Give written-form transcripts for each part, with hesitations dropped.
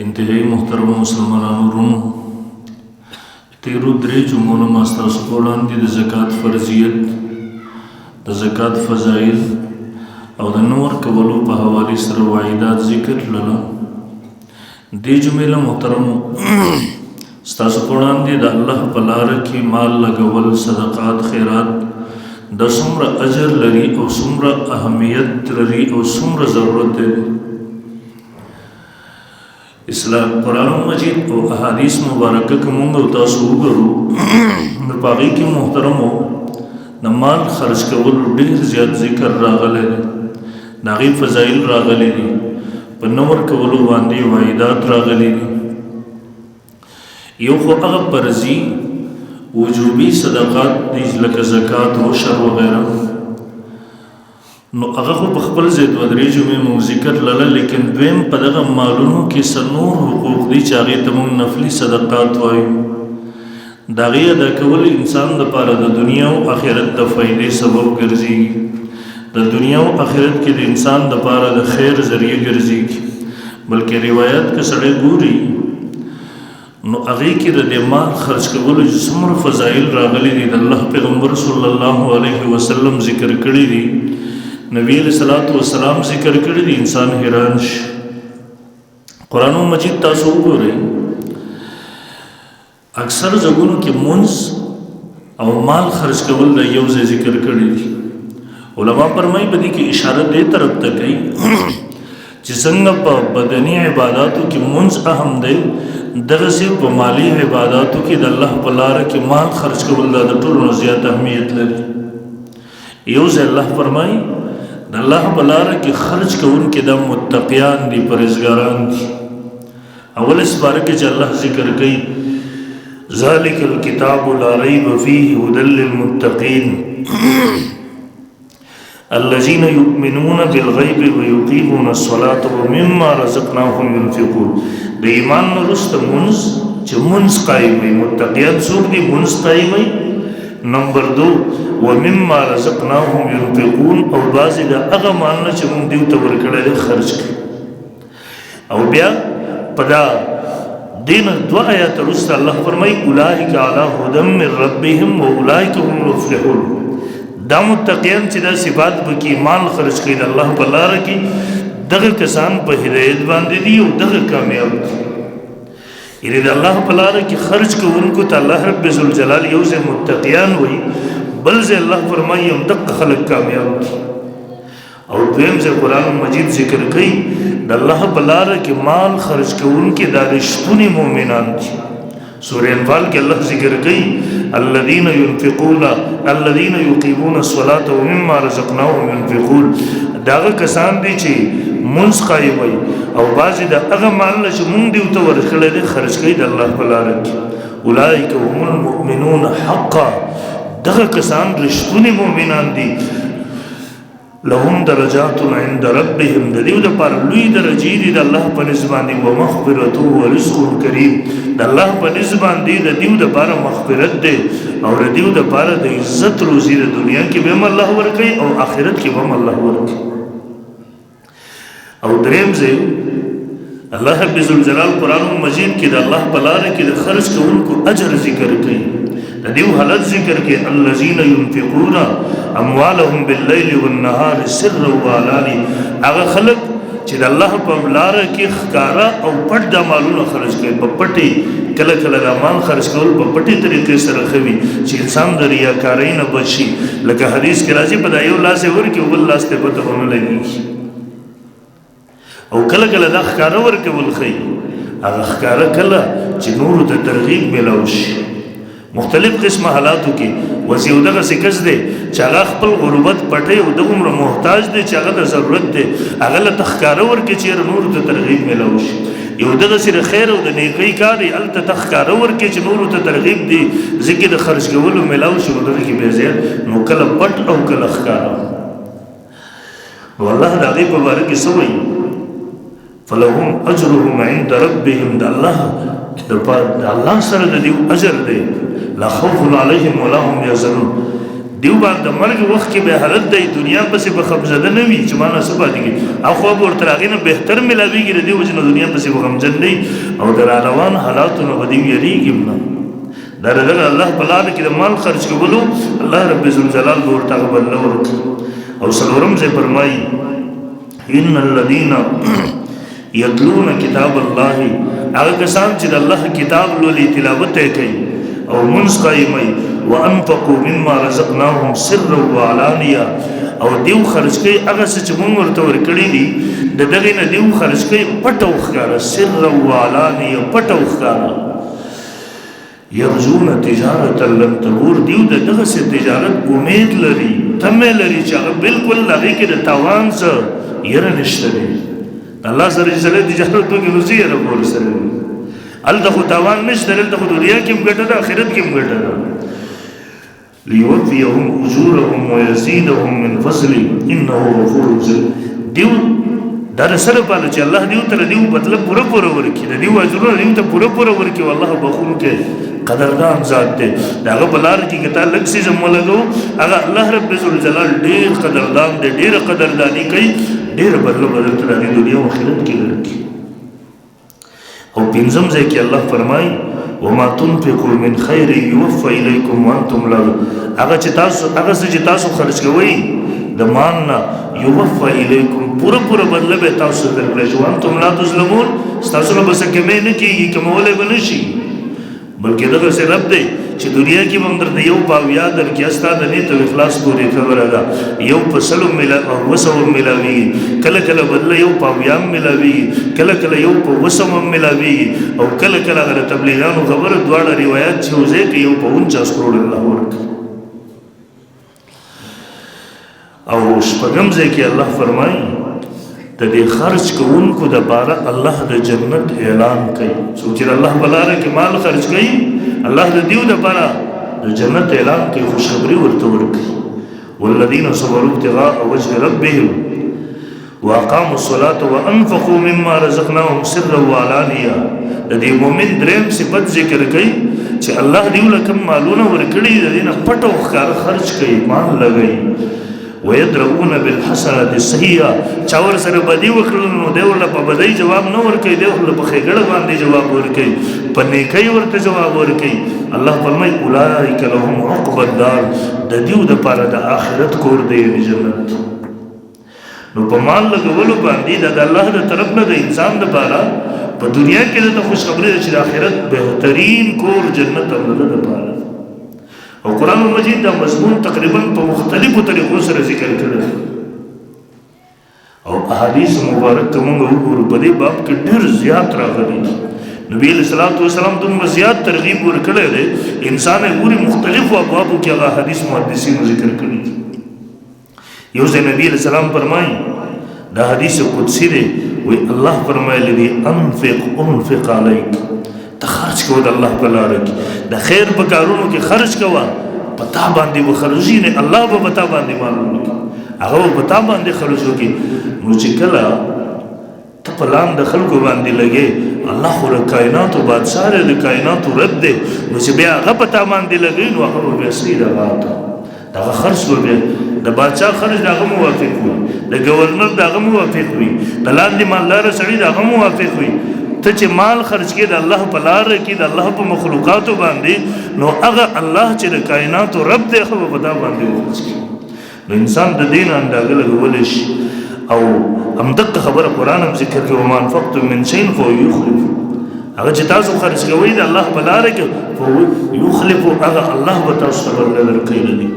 انتهایی محترم مسلمانانو رونو تیرو درې جمعو نه ما ستاسو په وړاندې د زکات فرضیت د زکات فضایل او د نه ورکولو په حوالې سره واعدات ذکر کړل. دې جمعې له محترمو ستاسو په وړاندې د الله په لاره کې مال لګول صدقات خیرات د څومره اجر لري او څومره اهمیت لري او څومره ضرورت دی. اسلام قرآن مجید او احادیث مبارکه که مونږ او تاسو وګورو نو په هغې کې محترمو د مال خرج کول ډېر زیات ذکر راغلی دی، د هغې فضایل راغلی دي، په نه ورکولو باندې واعدات راغلی دي. یو خو هغه فرضي وجوبي صدقات دي لکه زکات عشر وغیره، نو هغه خو په خپل ځای دوه درې جمعې مونږ ذکر لله، لیکن دویم په دغه مالونو کې څه نور حقوق دي چې هغې ته مونږ نفلي صدقات وایو. د هغې ادا کول انسان دپاره د دنیا او آخرت د فایدې سبب ګرځېږي، د دنیا او آخرت کې د انسان دپاره د خیر ذریعه ګرځېږي. بلکې روایت که سړی ګوري نو هغې کې د دې مال خرج کولو چې څومره فضایل راغلي دي د الله پیغمبر صلی الله علیه وسلم ذکر کړي دي، نبی علیہ الصلوۃ والسلام ذکر کړي دي، انسان حیران شي. قرآن مجید تاسو وګورئ اکثر ځایونو کې منځ او مال خرج کول د یو ځای ذکر کړي دي. علما فرمایي په دې کې اشاره دې طرف ته کوي چې څنګه په بدني عباداتو کې منځ اهم دی، دغسې په مالی عباداتو کې د الله په لاره کې مال خرج کول د ټولو نه زیات اهمیت لري. یو ځای الله فرمایي د الله په لاره کې خرج کوونکي دا متقیان دي، پرهیزګاران دي. اول سپاره کې چې الله ذکر کوي ذالک الکتاب لا ریب فیه هدی للمتقین الذین یؤمنون بالغیب ویقیمون الصلاة ومما رزقناهم ينفقون. د ایمان نه وروسته منځ چې منځ قایم وي، متقیان څوک دي؟ منځ قایم وي. نمبر 2 ومما رزقناهم ينفقون، او بعضې د هغه مال نه چې مونږ دیو ته ورکړی دی خرج کړي. او بیا په دا دې نه 2 آیات وروسته الله فرمایي اولئک علی هدی من ربهم واولئک هم المفلحون. دا متقیان چې دا صفات پکې مال خرج کړي د الله په لاره کې، دغه کسان په هدایت باندې دي او دغه کامیاب دي. یعنې د الله په لاره کې خرج کوونکو ته الله رب ذوالجلال یو ځای متقیان وایي، بل ځای الله فرمایي همدغه خلک کامیاب دي. او دویم ځای قرآن مجید ذکر کوي د الله په لاره کې مال خرج کوونکي دا رښتوني مؤمنان دي. سورة انفال کې الله ذکر کوي الذين يقيمون الصلاة ومما رزقناهم ينفقون. داغه کسان دي چې منځ قایم وي او بعضې د هغه مال نه چې مونږ دیو ته ورکړی دی خرج کوي د الله په لاره کې. اولئک هم المؤمنون حقا، دغه کسان رښتوني مؤمنان دي. لهم درجات عند ربهم، د دیو دپاره لوی درجې دي د الله په نزد باندې، ومغفرة ورزق کریم، د الله په نزد باندې د دیو دپاره مغفرت دی او د دیو دپاره د عزت روزي د دنیا کې به هم الله ورکوي او آخرت کې به هم الله ورکوي. او دریم ځای الله رب ذوالجلال قرآن مجید کې د الله په لاره کې د خرج کوونکو اجر ذکر کوي، د دیو حالت ذکر کوي الذین ينفقون اموالهم باللیل والنهار سرا وعلانیة. هغه خلک چې د الله په لاره کې ښکاره او پټ د مالونه خرج کوي، په پټې کله کله د مال خرج کول په پټې طریقې سره ښه وي چې انسان د ریاکارۍ نه بچ شي. لکه حدیث کې راځي په دا یو لاس یې ورکړي او بل لاس ته پته ونه لګېږي. او کله کله دا ښکاره ورکول ښه وي، هغه ښکاره کله چې نورو ته ترغیب میلاو شي. مختلف قسمه حالاتو کې وس یو دغسې کس دی چې هغه خپل غربت پټوي او دومره محتاج دی چې هغه ته ضرورت دی، هغه له ته ښکاره ورکړي چې یاره نورو ته ترغیب میلاو شي. یو دغسې د خیر او د نیکۍ کار دی، هلته ته ښکاره ورکړي چې نورو ته ترغیب دی، ځکه د خرج کولو میلاو شي نو دغه کې بیا زیات، نو کله پټ او کله ښکاره. نو الله د هغې په باره کې څه وایي فلهم اجرهم عند ربهم، د الله سره د دیو اجر دی، لا خوف علیهم ولا هم یحزنون. دیو باندې مرګ وخت کې به حالت دی دنیا پسې به خمزده نه وي چې معنا څه پاتې کېږي او خوب ورته هغې نه بهتر ملاویږي د دې وجې نه دنیا پسې به غمجن نه وي او د راروان حالاتو نه به دوی یېرېږي هم نه دا د دغه الله په لاره کې د مال خرج کولو الله رب ذوالجلال به ورته هغه بدله ورکړي او څلورم ځای فرمایي ان الذین یتلون کتاب الله هغه کسان چې د الله کتاب لولي تلاوت یې کوي او منځ قایموي وانفقوا مما رزقناهم سرا وعلانیه او دیو خرج کوي هغه څه چې موږ ورته ورکړي دي د دغې نه دیو خرج کوي پټ او ښکاره سرا وعلانیه پټ او ښکاره یرجون تجارت لن تبور دیو د دغسې تجارت امید لري تمه لري چې هغه بالکل هغې کې د تاوان څه یره نشته دی الله سره چې سړی تجارت وکړي نو څه یره به ورسره وي هلته خو تاوان نشته دلته خو دنیا کې هم ګټه ده آخرت کې هم ګټه ده لیوفیهم اجورهم ویزیدهم من فضله انه غفور دیو دا د سره پاله چې الله دیو ته دیو بدله پوره پوره ورکړي د دیو اجرونه دیو ته پوره پوره ورکړي والله بخونکی قدردان ذات دی د هغه په لاره کې که تا لږ څیز هم ولګو هغه الله رب ذوالجلال ډېر قدردان دی ډېره قدرداني کوي ډېره بدله به درته د دنیا او آخرت کې درکړي او پنځم ځای کې الله فرمایي وما تنفقوا من خیر یوفى الیکم وانتم لا هغه څه چې تاسو خرج کوئ د مال نه یوفى الیکم پوره پوره بدله به تاسو درکړی شي وانتم لا تظلمون ستاسو نه به څه کمی نه کېږي کمولی به نه شي بلکې دغسې رب دی چې دنیا کې به هم درته یو پاویا درکړي ستا د نیت او اخلاص پورې خبره ده یو په سلو وسو هم میلاویږي کله کله بدله یو پاویا هم میلاویږي کله کله یو په وسو هم میلاویږي او کله کله هغه د تبلیغانو خبره دواړه روایات چې یو ځای کې یو په 49 کروڑ الله ورکړي او شپږم ځای کې الله فرمایي د دې خرج کوونکو دپاره الله د جنت اعلان کوي څوک چې الله په لاره کې مال خرج کوي الله د دیو دپاره د جنت اعلان کوي خوشخبري ورته ورکوي والذین صبروا ابتغاء وجه ربهم واقاموا الصلاة وانفقوا مما رزقناهم سرا وعلانیه د دې مؤمن دریم صفت ذکر کوي چې الله دیو له کوم مالونه ورکړي د دې نه پټ او ښکاره خرج کوي مال لګوي ويدرؤون بالحسنة السيئة چا ور سره بدی وکړل نو دی ورله په بدی جواب نه ورکوي دی ورله په ښېګړه باندې جواب ورکوي په نیکۍ ورته جواب ورکوي الله فرمایي اولئک لهم عقبى الدار د دیو دپاره د آخرت کور دی یعنې جنت نو په مال لګولو باندې دا د الله د طرف نه د انسان دپاره په دنیا کې درته خوشخبري ده چې د آخرت بهترین کور جنت هم د ده دپاره او قرآن مجید دا مضمون تقریبا په مختلفو طریقو سره ذکر کړی او احادیث مبارک که موږ وګورو په دې باب کې ډېر زیات راغلي نبی علیه الصلاۃ والسلام دومره زیات ترغیب ورکړی دی انسان یې ګوري مختلفو ابوابو کې هغه حدیث محدثینو ذکر کړي یو ځای نبی علیه السلام فرمایي دا حدیث قدسی دی وی الله فرمایلی دی انفق علیک ته خرج کوه د الله په لاره کې د خیر په کارونو کې خرج کوه په تا باندې به خرجي نه الله به په تا باندې معلوم کړي هغه به په تا باندې خرج وکړي نو چې کله ته په لام د خلکو باندې لګې الله خو د کائناتو بادشاه دی د کائناتو رب دی نو چې بیا هغه په تا باندې لګوي نو هغه به بیا صحیح دغه خرج به بیا د بادشاه خرج د هغه موافق وي د ګورنر د هغه موافق وي د لاندې مالداره سړي د هغه موافق وي ته چې مال خرج کې د الله په لاره کې د الله په مخلوقاتو باندې نو هغه الله چې د کائناتو رب دی هغه به په تا باندې وخرج کړي نو انسان د دې نه اندازه لګولی شي او همدغه خبره قرآن هم ذکر کوي وما انفقتم من شیء فهو یخلفه هغه چې تاسو خرج کوئ د الله په لاره کې فهو یخلفه هغه الله به تاسو ته بدله درکوي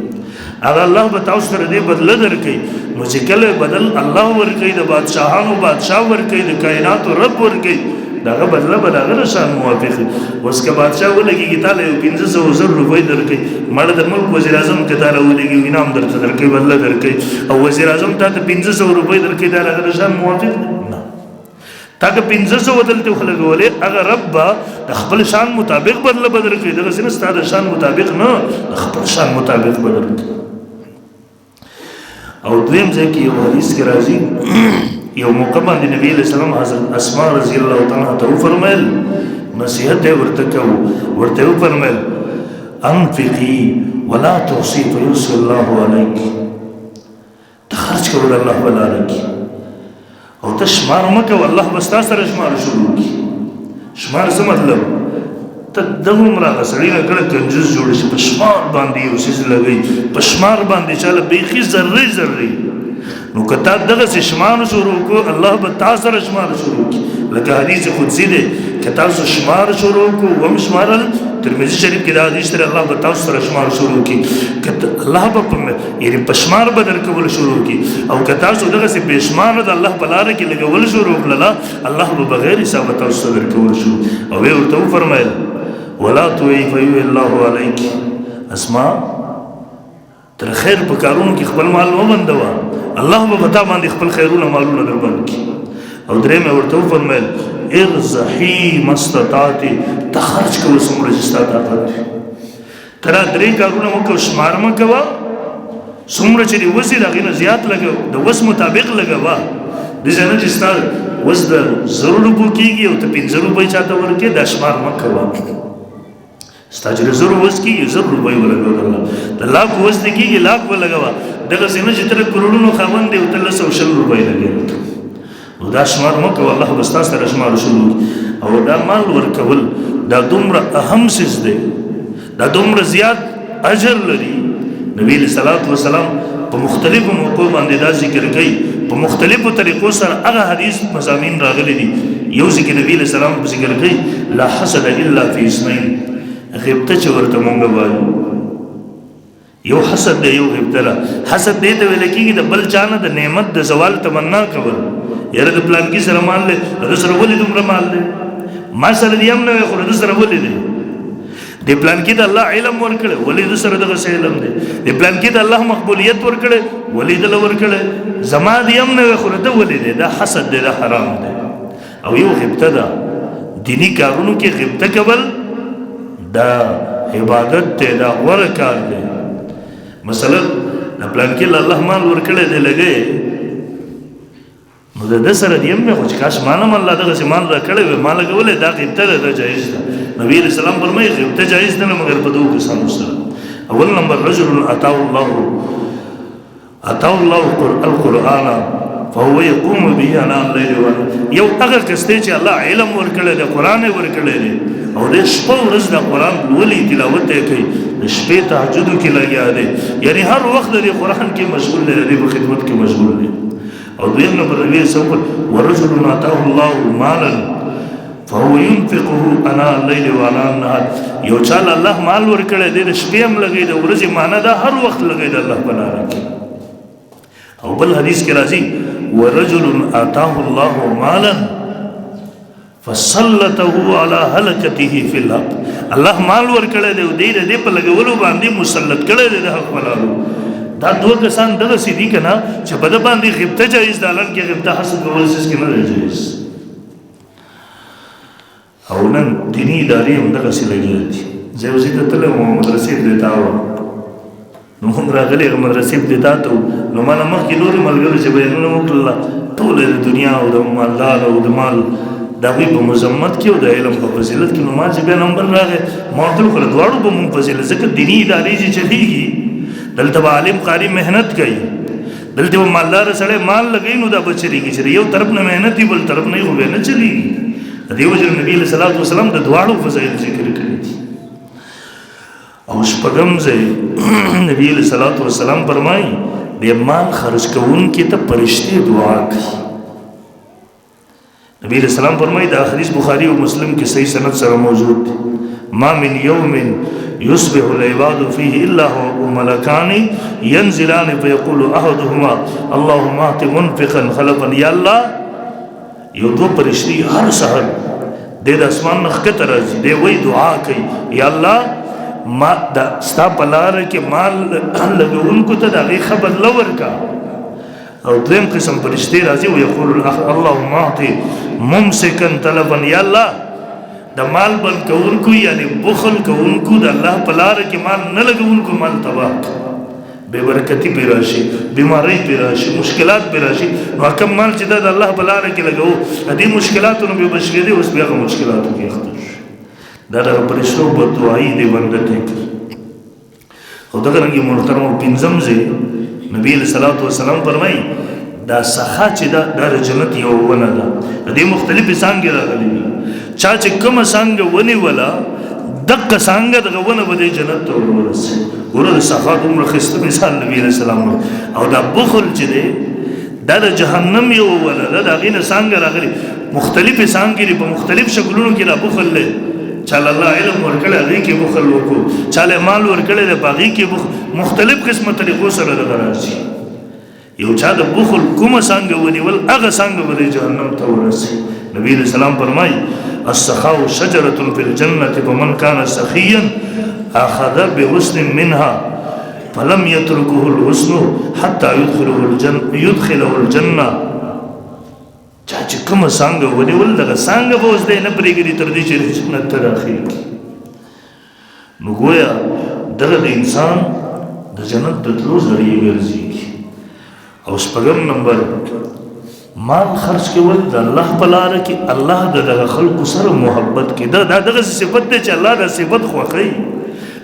هغه الله به تاسو سره دې بدله درکوي نو چې کله بدل الله ورکوي د بادشاهانو بادشاه ورکوي د کائناتو رب ورکوي دغه بدله به د هغه شان موافق وي اوس که بادشاه ولګېږي تا له یو 500 روپۍ درکوي مړه د ملک وزیر اعظم که تا له ولګي انعام درته درکوي بدله درکوي او وزیر اعظم تا ته 500 روپۍ درکوي دا د هغه شان موافق نه تا که 500 دلته ولګولې هغه رب به د خپل شان مطابق بدله به درکوي دغسې نه ستا د شان مطابق نه د خپل شان مطابق به درکوي او دویم ځای کې یو حدیث کې راځي یو موقع باندې نبی علیہ السلام حضرت اسماء رضی الله تعالی عنها ته وفرمایل نصیحت یې ورته کوو ورته وفرمایل انفقی ولا تحصی فیحصی اللہ علیک، ته خرج کول الله بلا رکی او ته شمار مکو الله بستا سره شمار شروع کی. شمار څه مطلب؟ ته دغومره سړي نه کړه کنجوس جوړ شي، په شمار باندې یو څیز لګوي، په شمار باندې چاله بیخي ذرې ذرې، نو که تا دغسې شمار شروع کو الله به تا سره شمار شروع کی. لکه حدیث قدسی دی که تاسو شمار شروع کو وم شمارل، ترمذی شریف کې دا حدیث دی الله به تاسو سره شمار شروع کی، که الله به یعنی په شمار به درکول شروع کی، او که تاسو دغسې بې شماره د الله په لاره کې لګول شروع کړله الله به بغیر حسابه تاسو ته درکول شروع. او ویې ورته وفرمیل ولا توعی فیوعی الله علیک، اسما تر خیر په کارونو کې خپل مال مه بندوه، الله به په تا باندې خپل خیرونه مالونه در بند کړي. او درې مې ورته وفرمیل ارزحي ما استطعتي، ته خرج کوه څومره چې ستا طاقت وي، ته را درې کارونه مه کوه، شمار مه کوه، څومره چې دې وس یې د هغې نه زیات لګوه، د وس مطابق لګوه، داسې نه چې ستا وس د 100 روپو کېږي او ته 15 روپۍ چاته ورکړې، دا شمار مه کوه. ستا چې د 100 وس کېږي 100 روپۍ ولګوه، د لاکو وس دې کېږي لاک ولګوه، دغسې نه چې ته د کروڑونو خاوند دی او ته 120 روپۍ لګوې، نو دا شمار مه کوه، الله به ستا سره شمار شروع کړي. او دا مال ورکول دا دومره اهم څیز دی، دا دومره زیات اجر لري. نبی علیه الصلاة والسلام په مختلفو موقعو باندې دا ذکر کوي، په مختلفو طریقو سره هغه حدیث مضامین راغلي دي. یو ځکه نبی علیه السلام په ذکر کوي لا حسد الا فی اثنین، غیبته چې ورته مونږ وایو یو حسد دی یو غیبته ده. حسد دی ته ویل کېږي د بل چا نه د نعمت د زوال تمنا کول، یاره د پلانکي سره مال دی، د سره ولې دومره مال دی، ما سره دې هم نه وی خو د سره ولې دی، د پلانکي د الله علم ورکړی ولې د سره دغسې علم دی، د پلانکي د الله مقبولیت ورکړی ولې دله ورکړی، زما دې هم نه وی خو د ولې دی، دا حسد دی، دا حرام دی. او یو غیبته ده، دینی کارونو کې غیبته کول دا عبادت دی، دا غوره کار دی. مثلا د پلانکي له الله مال ورکړی دی لګی، نو د ده سره دې هم وی خو چې کاش ما نه هم الله دغسې مال را کړی وی ما لګولی، دا غیبته ده، دا جایز ده. نبی علیه السلام فرمایي غیبته جایز ده نه مګر په دوو کسانو سره. اول نمبر رجل اتاه الله القرآن فهو يقوم به آناء الليل والنهار، یو هغه کس دی چې الله علم ورکړی دی، قرآن یې ورکړی دی، او د شپه ورځ د قرآن لولي تلاوت یې کوي، د شپې تهجدو کې لګیا دی، یعنی هر وخت د قرآن کې مشغول دی، د دې په خدمت کې مشغول دی. او دویم نمبر نبی صلی ورجل آتاه الله مالا فهو ينفقه آناء الليل وآناء النهار، یو چال الله مال ورکړی دی د شپې هم لګوي د ورځې معنا ده هر وخت لګوي د الله په لاره کې. او بل حدیث کې راځي ورجل آتاه الله مالا فسلطه على هلكته في الحق، الله مال ورکړی دی او دی د دې په لګولو باندې مسلط کړی دی د حق په لارو. دا دوه کسان دغسې دي که نه چې په ده باندې غیبته جایز ده، حالانکې غیبته حسد کول څیز کې نه دی جایز. او نن دیني ادارې هم دغسې لګیا دي. زه یو ځای ته تللی وم مدرسې پرېتا وه، نو موږ راغلي هغه مدرسې پرېتا ته وو، نو ما نه مخکې نورې ملګرو چې بیانونه وکړله ټول د دنیا او د مالدار او د مال د هغوی په مذمت کې او د علم په فضیلت کې، نو ما چې بیا نمبر راغی ما ورته وکړه دواړو به مونږ فضیلت، ځکه دیني ادارې چې چلېږي دلته به عالم قاري محنت کوي، دلته به مالدار سړی مال لګوي، نو دا به چلېږي چې یو طرف نه محنت وي بل طرف نه یې خو بیا نه چلېږي. د دې وجه نبي علیه صلات وسلام د دواړو فضایل ذکر کړي دي. او شپږم ځای نبي علیه صلات وسلام فرمایي د مال خرج کوونکي ته فرشتې دعا کوي. نبی علیہ السلام فرمائی دا حدیث بخاری و مسلم کی صحیح سند سره موجود دی، ما من یوم یصبح العباد فیه الا هو ملکان ینزلان فیقول احدهما اللهم اعط منفقا خلفا، یا اللہ یو دو پرشتي هر سحر د اسمان نخکته راځي، دی وی دعا کوي یا الله ما دا ستا په لاره کې مال لګونکو ته د هغې خبر نه ورکړه. او دویم قسم فرشتې راځي ویقول اللهم اعط ممسکا طلبا، یا الله د مال بند کوونکو یعنی بخل کوونکو د الله په لاره کې مال نه لګونکو مال تباه، بے برکتی پی راشي، بیماری پی راشي، مشکلات پی راشي، نو کم مال چې د الله په لاره کې لګو دې مشکلاتو نه به بچ کېدی، اوس بیا هغه مشکلاتو کې اخته شو. دا د فرشتو بددعایي دې بنده ته خو دغه رنګ محترم پنځم ځای نبی علیہ الصلوۃ والسلام فرمایي دا سخا چې دا د جنت یو ونه ده د دې مختلفې څانګې راغلي دي چا چې کومه څانګه ونیوله دغه څانګه دغه ونه به د جنت ته ورسي ګوره د سخا دومره ښایسته مثال نبی علیہ السلام او دا بخل چې دی دا د جهنم یو ونه ده د هغې نه څانګه راغلي مختلفې څانګې دي په مختلف شکلونو کې دا بخل دی چاله الله علم ورکړی هغې کې بخل وکړو چاله مال ورکړی دی په هغې کې مختلف قسمه طریقو سره دغه راځي یو چا د بخل کومه څانګه ونیول هغه څانګه به د جهنم ته ورسي نبی علیہ السلام فرمایي السخاء شجرة في الجنة فمن كان سخيا أخذ بغصن منها فلم يتركه الغصن حتى يدخله الجنة چا چې کومه څانګه ونیول دغه څانګه به اوس دی نه پرېږدي تر دې چې جنت ته داخل کړي نو ګویا دغه د انسان د جنت د تلو ذریعه ګرځېږي او شپږم نمبر مال خرج کول د الله په لاره کې الله د دغه خلکو سره محبت کې دا دغه صفت دی چې الله دا صفت خوښوي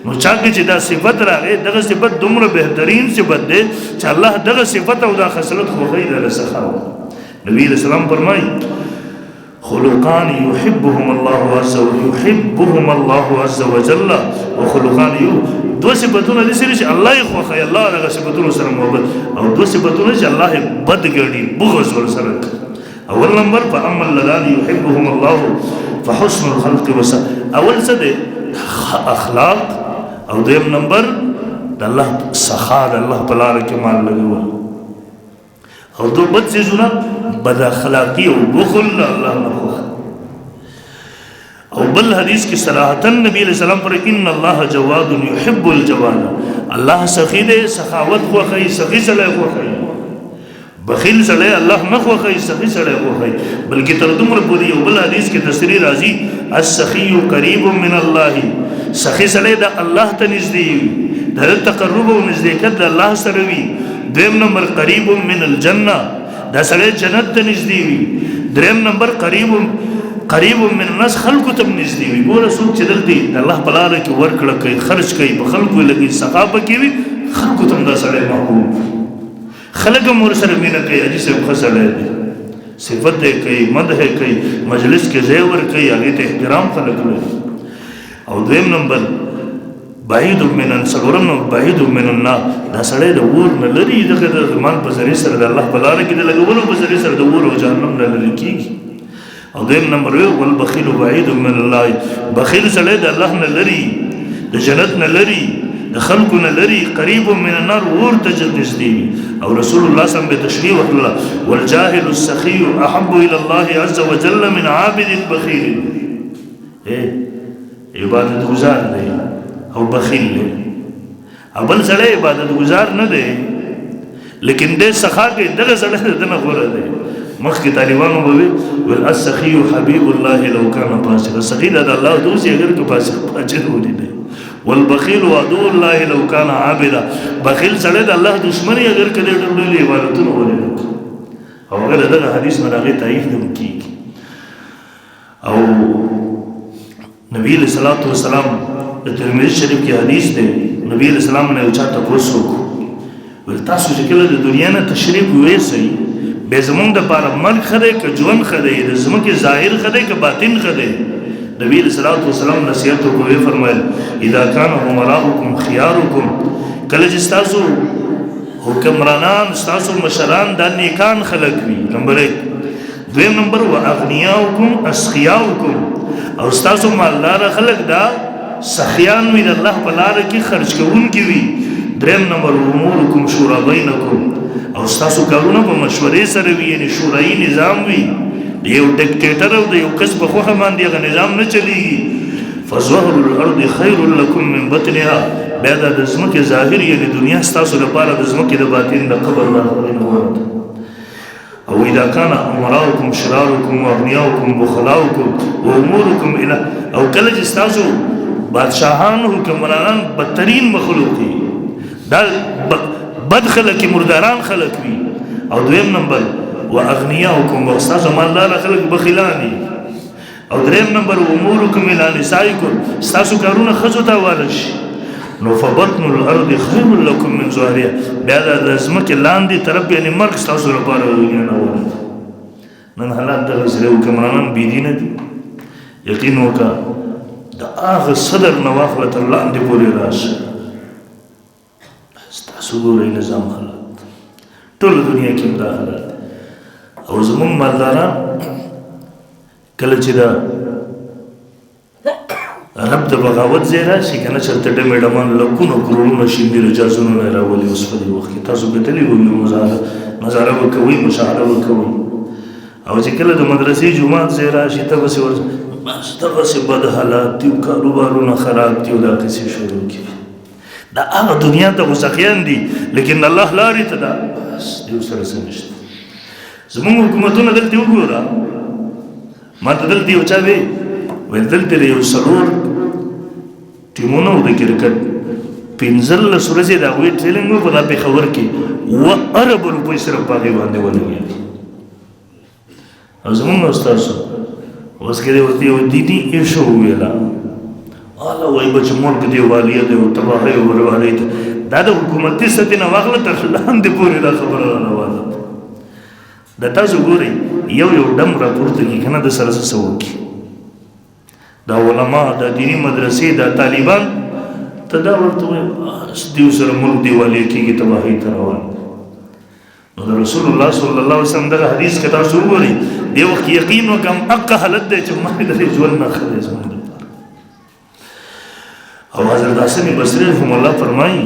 نو چا کې چې دا صفت راغی دغه صفت دومره بهترین صفت دی چې الله دغه صفت او دا خصلت خوښوي د سخا نبی علیہ السلام فرمایي خلقان يحبهم الله عز وجل وخلقان دو صفتونه دي چې الله یې خوښوي الله هغه صفتونو سره محبت او دو صفتونه چې الله یې بد ګڼي بغض ورسره اول نمبر فاما اللذان يحبهم الله فحسن الخلق اول څه دی اخلاق او دویم نمبر د الله سخا د الله په لاره کې مال لګول او دو بد څیزونه بد اخلاقی او بخل الله نه خوښ او بل حدیث کی صراحتاً نبی علیہ السلام پر ان اللہ جواد یحب الجواد اللہ سخی دے سخاوت خوخی سخی سلے خوخی بخیل سلے اللہ نہ خوخی سخی سلے خوخی بلکہ تردم ربودی او بل حدیث کی تصریح راضی السخی قریب من اللہ سخی سلے دا اللہ تا نزدیوی دا تقرب و نزدیکت دا اللہ سروی دویم نمبر قریب من الجنہ دا سلے جنت تا نزدیوی دریم نمبر قریب من الناس خلقو تم نزدی وی ګوره څوک چې دلته د الله په لاره کې ورکړه کوي خرج کوي په خلقو لګي ثقافت کوي خلقو تم دا سړی محبوب خلق هم ورسره مینه کوي حاجي صاحب ښه سړی دی صفت یې کوي مدح یې کوي مجلس کې ځای ورکوي هغې ته احترام خلق لري او دویم نمبر بعید من څلورم نمبر بعید من النار دا سړی د اور نه لري دغه د ایمان په ذریعې سره د الله په لاره کې د لګولو په ذریعې سره د اور او جهنم نه لرې کېږي او دویم نمبر والبخیل بعید من الله بخیل سړی د الله نه لري د جنت نه لري د خلقو نه لري قریب من النار اور ته نږدې او رسول الله صلی الله علیه وسلم تشریح وکړه والجاهل السخي احب الى الله عز وجل من عابد بخیل عبادت گزار دی او بخیل دی اول سړی عبادت گزار نه دی لیکن د سخا کې دغه سړی دنه غوړه دی مخکې طالبانو به وي والسخي حبيب الله لو كان فاسقا سخي د الله دوست اگر که فاسق فاجر ودی دی والبخيل عدو الله لو كان عابدا بخیل سره د الله دشمنی اگر کله ډېر عبادتونه ولې او هغه دغه حدیث نه راغی تایید هم کیږي او نبی علیہ الصلوۃ والسلام د ترمذی شریف کې حدیث دی نبی علیہ السلام نه اوچا تاسو ول تاسو چې کله د دنیا نه تشریف وېسئ به زمونږ د پاره مرګ خدای که ژوند خدای د زمونږ ظاهر خدای که باطن خدای نبی علیہ الصلوۃ والسلام نصیحت وکړي فرمایل اذا كان امراؤكم خياركم کله چې تاسو حکمرانان تاسو مشران د نیکان خلق وي نمبر 1 دویم نمبر واغنیاؤکم اسخیاؤکم او تاسو مالدار خلق دا سخیان وي د الله په لار کې خرج کوونکي وي دریم نمبر امورکم شورا بینکم او تاسو کارونه په مشورې سره وي یعنی شورایي نظام وي یو ډیکټیټر او د یو کس په خوښه باندې هغه نظام نه چلیږي فظهر الارض خیر لكم من بطنها بیا د ځمکې ظاهر یعنی دنیا ستاسو لپاره د ځمکې د باطن د قبر نه او اذا كان امراؤكم شراركم واغنياؤكم بخلاؤكم واموركم الى او کله چې تاسو بادشاہان حکمرانان بدترین مخلوق دي دا بد خلق مرداران خلق وي او دویم نمبر واغنياؤكم واستاسو مالدار خلق بخیلانی او دریم نمبر امورکم الى نسائکم استاسو کارونه خزو ته والش نو فبطن الارض خیر لکم من ظهرها، بیا د ځمکې لاندې طرف یعنې مرګ ستاسو لپاره د دنیا نه غوره دی. نن حالات دغسې دی، حکمرانان بېدینه دي. یقین وکړه د هغه صدر نه واخله تر لاندې پورې راشه، ستاسو ګورئ نظام حالات ټوله دنیا کې هم دا حالات. او زمونږ مالداران کله چې دا رب د بغاوت ځای راشي که نه چېرته ډمې ډمان لکونه کروړونه شیندي جازونه نه یې راولي. اوس په دې وخت کې تاسو کتلي به نظاره به کوئ، مشاهده به کوئ. او چې کله د مدرسې جومات ځای راشي ته بسې بس دغسې بد حالات دي، کاروبارونه خراب دي او دا کیسې شروع کړي. دا هغه دنیا ته غوسخیان دي، لیکن الله لارې ته دا بس دیو سره څه نشته. زمونږ حکومتونه دلته وګوره، ما ته دلته یو چا وی ویل دلته یو څلور ټیمونه و د کرکټ، 15 ورځې د هغوی ټریننګ و په دا پېښور کې 7 ارب روپۍ صرف په هغې باندې ولګېدې. او زمونږ استاسو اوس کې دی ورته یو دیني ایشو وویله، هله وایي به چې ملک دیوالیه دی او تباهۍ او بربادۍ ته دا د حکومتي سطحې نه واخله تر لاندې پورې دا خبره راروانه ده. د تاسو ګورئ یو ډم راپورته کړي که نه د سره څه وکړي. دا علما، دا دیني مدرسې، دا طالبان ته دا ورته وایي دیو سره ملک دیوالیه کېږي، تباهۍ ته روان. نو د رسول الله صلی الله علیه وسلم دغه حدیث که تاسو وګورئ دې وخت کې یقین وکړم حقه حالت دی چې ما د دې ژوند نه ښه دی زموږ لپاره. او حضرت حسن بصري رحمه الله فرمایي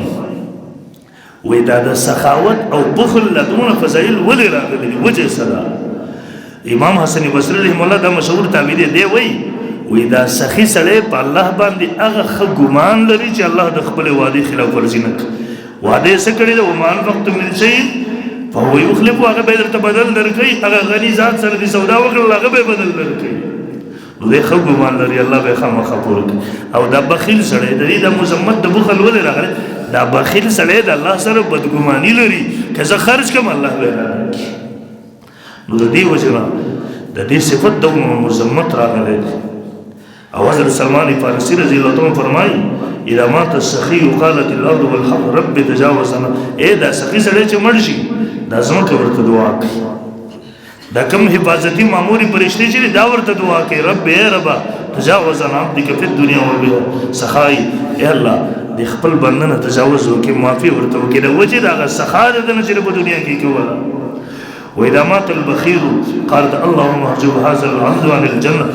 وایي دا د سخاوت او بخل له دونه فضایل ولې راغلي دي، وجه څه ده؟ امام حسن بصري رحمه الله دا مشهور تابعي دی، وایي دا سخي سړی په الله باندې هغه ښه ګمان لري چې الله د خپلې وعدې خلاف ورزي نه کوي. وعده یې څه کړې ده؟ وما انفقتم من شیء فهو یخلفه، هغه به یې درته بدل درکوي. هغه غني ذات سره دې سودا وکړله هغه به یې بدل درکوي. نو دی ښه ګمان لري، الله به یې خامخا پوره کوي. او دا بخیل سړی د دې د مذمت د بخل ولې راغلی؟ دا بخیل سړی د الله سره بدګماني لري، که زه خرج کړم الله به یې راکړي. نو د دې وجې نه د دې صفت د مذمت راغلی دی. او حضرت سلمان فارسی رضی اللہ عنہ فرمائی اذا مات السخی قالت الارض والحق رب تجاوز عنا. دا سخی سړی چې مړ شي دا ځمکه ورته دعا کوي، دا کوم حفاظتي ماموري فرشتې چې دا ورته دعا کوي رب اے ربا تجاوز عن عبدک فی الدنیا والآخرة. سخای اے الله د خپل بنده نه تجاوز وکړي، معافي ورته وکړي، د وجې د هغه سخا د ده نه چې په دنیا کې کوله. واذا مات البخیل قالت اللهم احجب هذا العبد عن الجنه.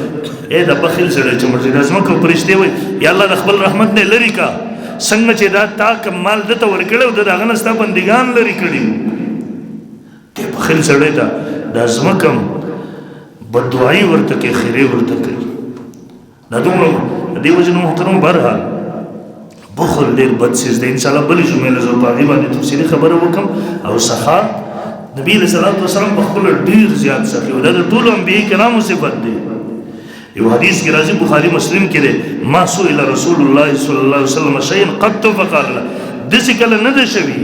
دا بخیل سړی چې مړ شي دا ځمکه فرشتې وایي یا الله د خپل رحمت نه لرې کا، څنګه چې دا تا کوم مال ده ته ورکړی او د هغه نه ستا بندګان لرې کړي وو. دې بخیل سړی ته دا ځمکه بددعایي ورته کوي، خیرې ورته کوي. دا دومره د دې وجې نه محترم بهرحال بخل ډېر بد څیز دی. انشاءالله بلې جمعې له زه په هغې باندې تفصیلي خبره وکړم. او سخا نبي علیه صلات وسلام په خپله ډېر زیات سخي و، دا د ټولو انبیاء کرامو صفت دی. یو حدیث کې راځي بخاري مسلم کې دی ما سئل رسول الله صلی الله علیه وسلم شیئا قط فقال له. داسې کله نه ده شوي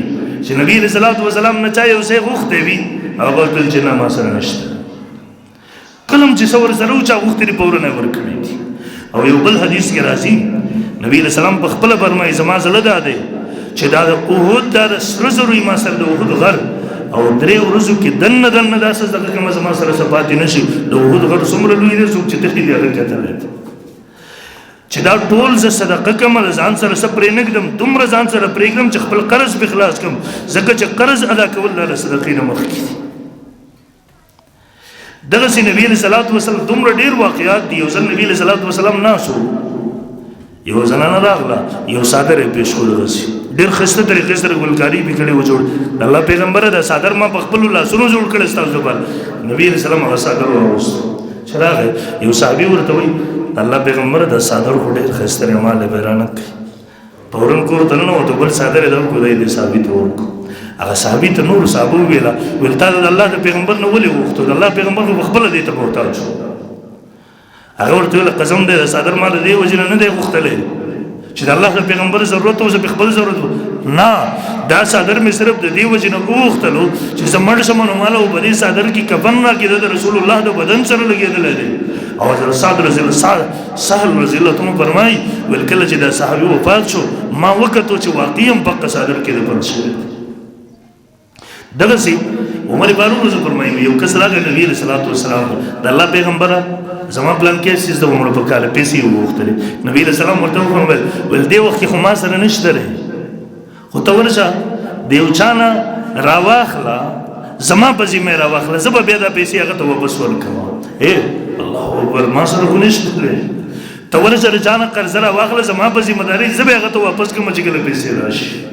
چې نبي علیه صلات وسلام نه چا یو شی غوښتی وي هغه به ویل چې نه ما سره نشته. کله هم چې څه ورسره و چا غوښتي دي فوراً یې ورکړي دي. او یو بل حدیث کې راځي نبي علیه السلام په خپله فرمایي زما زړه دا دی چې دا د احد دا د سرو زرو ما سره د احد غر او 3 ورځو کې دننه داسې دغه کومه زما سره څه پاتې نه شي. د احد غر څومره لوی دی څوک چې تښتي دی هغه کتلی دی چې دا ټول زه صدقه کړم د ځان سره څه پرې نه ږدم، دومره ځان سره پرېږدم چې خپل قرض پې خلاص کړم، ځکه چې قرض ادا کول دا د صدقې نه مخکې دي. دغسې نبي علیه صلات وسلام دومره ډېر واقعات دي. یو ځل نبي علیه صلات وسلام ناست و، یو زنانه راغله یو څادر یې پېښ کړو، داسې ډېر ښایسته طریقې سره ګلکاري پې کړې و جوړ. د الله پیغمبره دا څادر ما په خپلو لاسونو جوړ کړی ستاسو لپاره. نبي علیه السلام هغه څادر واغوست چې راغی یو صحابي ورته وایي د الله پیغمبره دا څادر خو ډېر ښایسته دی ما له بیرانه کوي. فورا کور ته ننوتو بل څادر یې درکړو دی دې صحابي ته ورکړو. هغه صحابي ته نورو صحابو وویله ویل تا د الله د پیغمبر نه ولې غوښتو؟ د الله پیغمبر خو پخپله دې ته محتاج شو. هغه ورته ویله قسم دی د څادر ما د دې وجې نه دی غوښتلی چې د الله د پیغمبر ضرورت و زه په خپل ضرورت و نه، دا څادر مې صرف د دې وجې نه وغوښتلو چې زه مړ شم نو ماله به دې څادر کې کفن راکړي د رسول الله د بدن سره لګېدلی دی او حضرت سهل رضی الله تعالی فرمایي ول کله چې دا صحابي وفات شو ما وکړو چې واقعا په صادر کې د پنځه شوی دغه سي عمر فاروق رضی الله عنه یو کس راغی نبی صلی الله علیه وسلم د الله پیغمبره زما پلان کې چې د عمر په کال پیسې وغوښتلې نبی صلی الله علیه وسلم ورته وویل ول دې وخت خو ما سره نشته خو ته ورشه دیو چانا راواخلا زما په ذمه راواخلا زه به بیا دا پیسې هغه ته واپس ورکوم الله اکبر ما سره خو نشته ته ورشه چانا قرض راواخلا زما په ذمہ داری زه به هغه ته واپس کوم چې کله پیسې راشي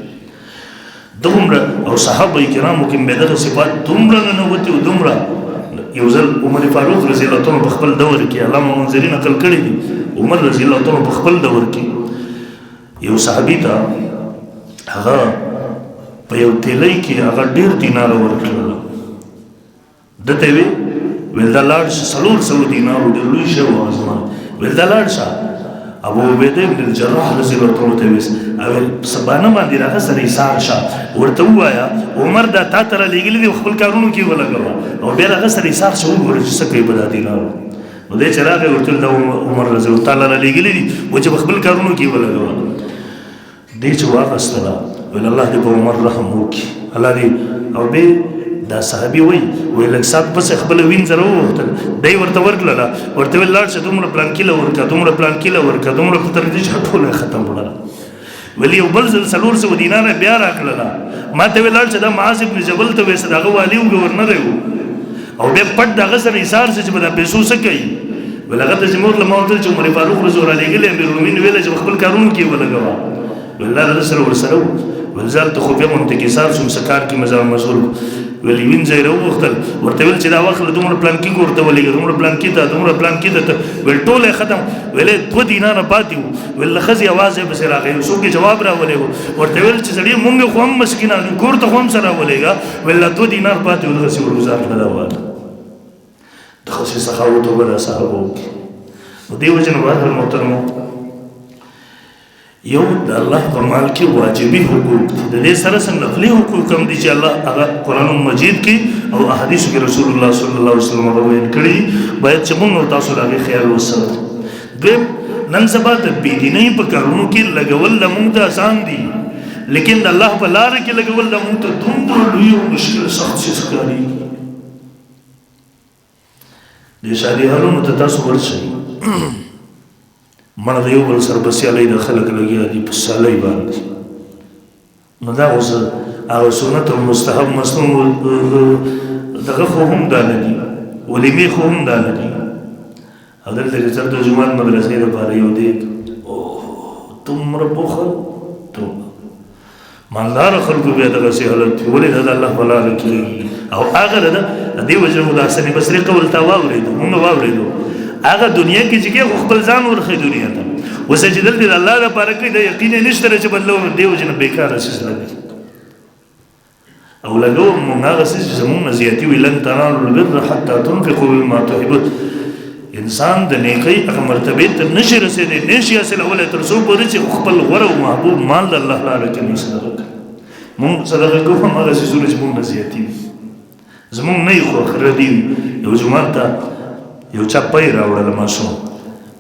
دومره او صحابه کرامو کې مدغه صفات دومره نه وتی او دومره یو ځل عمر فاروق رضی الله تعالی په خپل دور کې علامه منذری نقل کړی دي عمر رضی الله تعالی په خپل دور کې یو صحابي ته هغه په یو تیلۍ کې هغه ډیر دینار ورکړل دته ویل دا لاړ سلور سو دینار د لوی شو ازمان ویل دا لاړ ابو عبیده بن الجراح رضی الله تعالی عنہ او سبانه باندې راغه سره ایثار شه ورته وایا عمر دا تا تر لګلې خپل کارونو کې ولګوا او بیا راغه سره ایثار شو ورته څه کوي بل دینار نو دې چراغ ورته عمر رضی الله تعالی عنہ لګلې و چې خپل کارونو کې ولګوا دې چې واغستله ول الله دې په عمر رحم وکي الله دې او به دا صحابي وای لکه سات پس خپل وینځره وته دای ورته ورکړه ورته ویل لاړ چې دومره پلان کې لورکا دومره پلان کې لورکا دومره په تر دې ټول ختم وړه ولی یو بل سلور سو دینار بیا راکړه ما ته ویل لاړ چې دا معاذ ابن جبل ته وسه دغه والی او گورنر او به پټ دغه سره ایثار چې په پیسو څه کوي ولغه د جمهور له موضوع چې عمر فاروق رضی الله عنه امیر المؤمنین ویل چې خپل کارونه کې ولګوا والله رسول ورسره وزارت خفیه منتقصار سم سکار کی مزار مسئول ولی وین زیره وختل ورته ویل چې دا وخت دومره پلان کې ورته ولګي دومره پلان کې دا دومره پلان کې دا ول ټوله ختم ویل 2 دینار پاتیو ول خزي आवाज به سره راغی سو کې جواب راولې ورته ویل چې زړی مونږ خو هم مسکینانو کور ته هم سره ولېګا ول 2 دینار پاتیو دغه سی ورزار نه دا وایي دغه سی سخاوت ولا صحابو نو دیو جن واه محترم یو د الله په مال کې واجبي حقوق د دې سره سره نفلي حقوق هم دي چې الله هغه قرآن مجید کې او احادیث کې رسول الله صلی الله علیه وسلم بیان کړی باید چې موږ تاسو راغی خیال وساتو د نن سبا د بيدینۍ په کارونو کې لګول لمون ته آسان دي لیکن د الله په لار کې لګول لمون ته دومره لوی او مشکل سخت شي ښکاري د شادي هرونو ته تاسو ورشئ من غيو بل سربسي علي دخلك لقيا دي بسالي باندي نو دا اوس هغه سنت او مستحب مسنون دغه خو هم دانه دي ولې خو هم دانه دي حضرت رسول د جمعه مدرسې لپاره یو دی او تمره بخل تو مالدار خلکو بیا دغه سي حالت ولې د الله ولا لکي او هغه د دې وجه مداسنه بصری قول تا واورېدو موږ واورېدو هغه دنیا کې چې خپل ځان ورخې دنیا ته وسجدل دې الله لپاره کې د یقین نشته چې بدلو دیو جن بیکار شي لګي او لګو موږ هغه څه چې موږ زیاتی ویلن تنالوا البر حتى تنفقوا مما تحبون انسان د نیکی هغه مرتبه ته نشي رسیدي نشي اصل اوله تر څو پورې چې خپل غوړ او محبوب مال د الله تعالی کې صدقه موږ صدقه کوو هغه څه چې موږ زیاتی زموږ نه خو خردي یو جمعه ته یو چا پای راوړل ماشو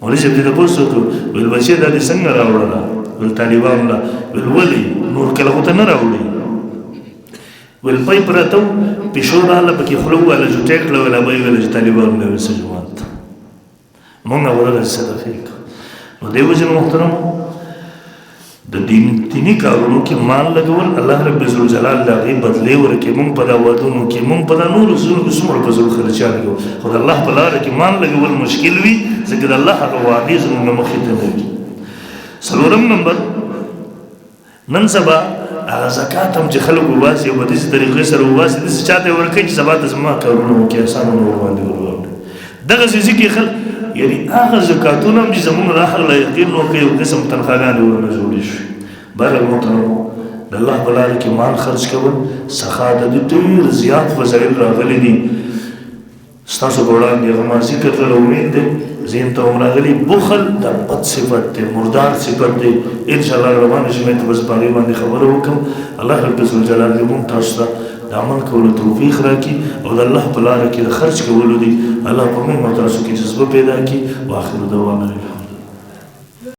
ولې چې دې تاسو ته ول بچي د دې څنګه راوړل ول طالبان لا ول ولي نور کله وته نه راوړي ول پای پرته پښو رااله پکې خلو ولا جو ټیک له ولا بای ولا طالبان له وسجوات مونږ ورته صدقه نو دیو جن محترم د دیني کارونو کې مال لګول الله رب الجلال دغه بدلی ورکې مونږ په دا ودونو کې مونږ په دا نور څومره په زور خرچاږو خو الله په لار کې مال لګول مشکل وي ځکه الله هغه وعده زموږ مخې ته دی څلورم نمبر نن سبا زکات هم چې خلکو واسي په دې طریقې سره واسي د چاته ورکې چې سبا د زما کارونو کې آسان نور باندې ورول دغه ځکه خل یعنی هغه زکاتونه چې زموږ راخل لا یقین نو کې یو قسم تنخواګانې ورنه جوړې شي بهر محترم د الله په لار کې مال خرج کول سخا د ډېر زیات فضایل راغلي دي ستاسو په وړاندې هغه ما ذکر کړل امید دی زین ته راغلي بخل د بد صفت دی مردار صفت دی ان شاء الله روان شي مې ته بس باندې خبرو وکم الله رب الجلال دې مونږ تاسو ته د عمل کولو توفیق راکړي او د الله په لاره کې د خرج کولو دي الله په موږ او تاسو کې جذبه پیدا کړي. واخر دعوانا